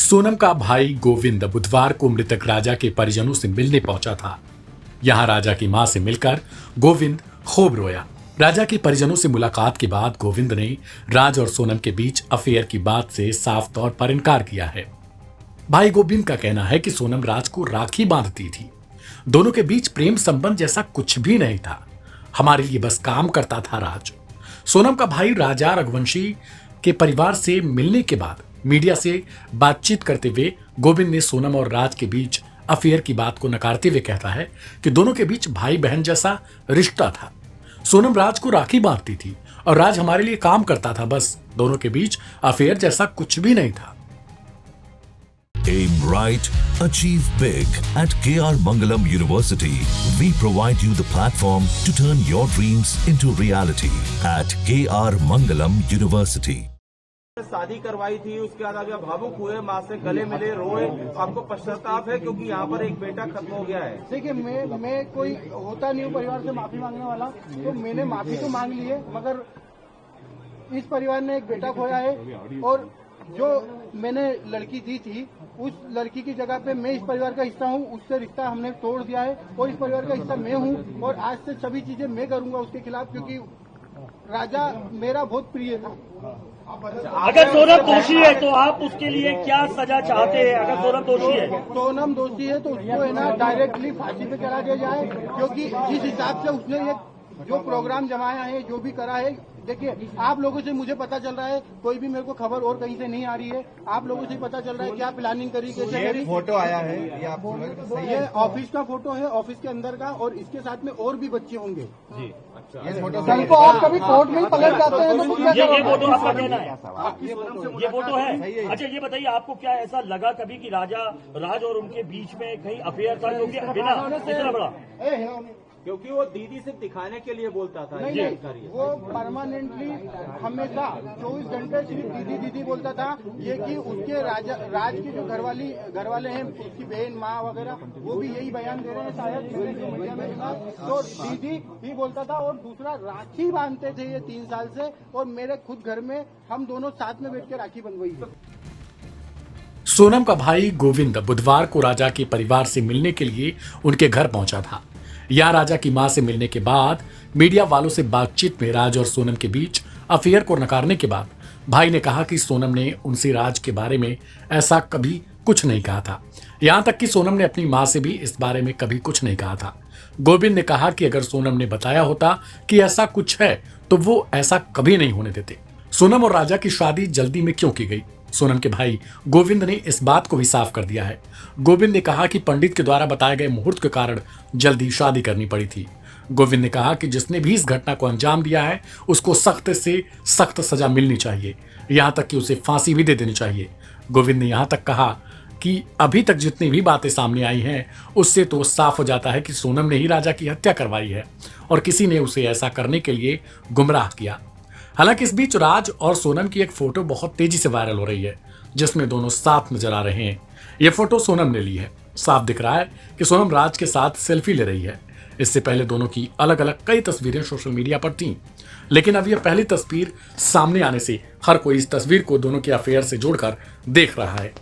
सोनम का भाई गोविंद बुधवार को मृतक राजा के परिजनों से मिलने पहुंचा था। यहां राजा की मां से मिलकर गोविंद खूब रोया। राजा के परिजनों से मुलाकात के बाद गोविंद ने राज और सोनम के बीच अफेयर की बात से साफ तौर पर इनकार किया है। भाई गोविंद का कहना है कि सोनम राज को राखी बांधती थी। दोनों के बीच प्रेम संबंध जैसा कुछ भी नहीं था। हमारे लिए बस काम करता था राज। सोनम का भाई राजा रघुवंशी के परिवार से मिलने के बाद मीडिया से बातचीत करते हुए गोविंद ने सोनम और राज के बीच अफेयर की बात को नकारते हुए कहता है कि दोनों के बीच भाई बहन जैसा रिश्ता था। सोनम राज को राखी बांधती थी और राज हमारे लिए काम करता था। बस दोनों के बीच अफेयर जैसा कुछ भी नहीं था। Aim right, achieve big. At KR Mangalam University, we provide you the platform to turn your dreams into reality. At KR Mangalam University. शादी करवाई थी, उसके बाद अभी भावुक हुए, माँ से गले मिले, रोए। आपको पश्चाताप है क्योंकि यहाँ पर एक बेटा खत्म हो गया है। देखिए, मैं कोई होता नहीं हूँ परिवार से माफी मांगने वाला, तो मैंने माफी तो मांग ली है, मगर इस परिवार ने एक बेटा खोया है और जो मैंने लड़की दी थी उस लड़की की जगह पे मैं इस परिवार का हिस्सा हूँ, उससे रिश्ता हमने तोड़ दिया है और इस परिवार का हिस्सा मैं हूँ और आज से सभी चीजें मैं करूंगा उसके खिलाफ, क्योंकि राजा मेरा बहुत प्रिय था। अगर सोनम दोषी है तो आप उसके लिए क्या सजा चाहते हैं? अगर सोनम दोषी है, सोनम दोषी है तो उसको है ना डायरेक्टली फांसी पे चढ़ा दिया जाए, क्योंकि जिस हिसाब से उसने ये जो प्रोग्राम जमाया है, जो भी करा है, देखिए आप लोगों से मुझे पता चल रहा है, कोई भी मेरे को खबर और कहीं से नहीं आ रही है, आप लोगों से पता चल रहा है क्या प्लानिंग करी, कैसे करी। फोटो आया है ये ऑफिस का फोटो है, ऑफिस के अंदर का, और इसके साथ में और भी बच्चे होंगे जी। ये फोटो कल को आप कभी कोर्ट में पकड़ जाते हैं तो ये फोटो आपका कहना है, ये फोटो है। अच्छा ये बताइए, आपको क्या ऐसा लगा कभी कि राज और उनके बीच में कहीं अफेयर था, क्योंकि बिना इतना बड़ा, क्योंकि वो दीदी से दिखाने के लिए बोलता था। नहीं, वो परमानेंटली हमेशा 24 घंटे सिर्फ दीदी दीदी बोलता था। ये कि उसके राज की जो घर वाले हैं, उसकी बहन माँ वगैरह, वो भी यही बयान दे रहे हैं शायद मीडिया में सुना, तो दीदी ही बोलता था। और दूसरा, राखी बांधते थे ये 3 साल से, और मेरे खुद घर में हम दोनों साथ में बैठ के राखी बंधवाई है। सोनम का भाई गोविंद बुधवार को राजा के परिवार से मिलने के लिए उनके घर पहुंचा था। यहां राजा की मां से मिलने के बाद मीडिया वालों से बातचीत में राज और सोनम के बीच अफेयर को नकारने के बाद भाई ने कहा कि सोनम ने उनसे राज के बारे में ऐसा कभी कुछ नहीं कहा था। यहां तक कि सोनम ने अपनी मां से भी इस बारे में कभी कुछ नहीं कहा था। गोविंद ने कहा कि अगर सोनम ने बताया होता कि ऐसा कुछ है तो वो ऐसा कभी नहीं होने देते। सोनम और राजा की शादी जल्दी में क्यों की गई? सोनम के भाई गोविंद ने इस बात को भी साफ कर दिया है। गोविंद ने कहा कि पंडित के द्वारा बताए गए मुहूर्त के कारण जल्दी शादी करनी पड़ी थी। गोविंद ने कहा कि जिसने भी इस घटना को अंजाम दिया है उसको सख्त से सख्त सजा मिलनी चाहिए, यहां तक कि उसे फांसी भी दे देनी चाहिए। गोविंद ने यहां तक कहा कि अभी तक जितनी भी बातें सामने आई हैं उससे तो साफ हो जाता है कि सोनम ने ही राजा की हत्या करवाई है और किसी ने उसे ऐसा करने के लिए गुमराह किया। हालांकि इस बीच राज और सोनम की एक फोटो बहुत तेजी से वायरल हो रही है, जिसमें दोनों साथ नजर आ रहे हैं। यह फोटो सोनम ने ली है। साफ दिख रहा है कि सोनम राज के साथ सेल्फी ले रही है। इससे पहले दोनों की अलग अलग कई तस्वीरें सोशल मीडिया पर थीं, लेकिन अब यह पहली तस्वीर सामने आने से हर कोई इस तस्वीर को दोनों के अफेयर से जोड़कर देख रहा है।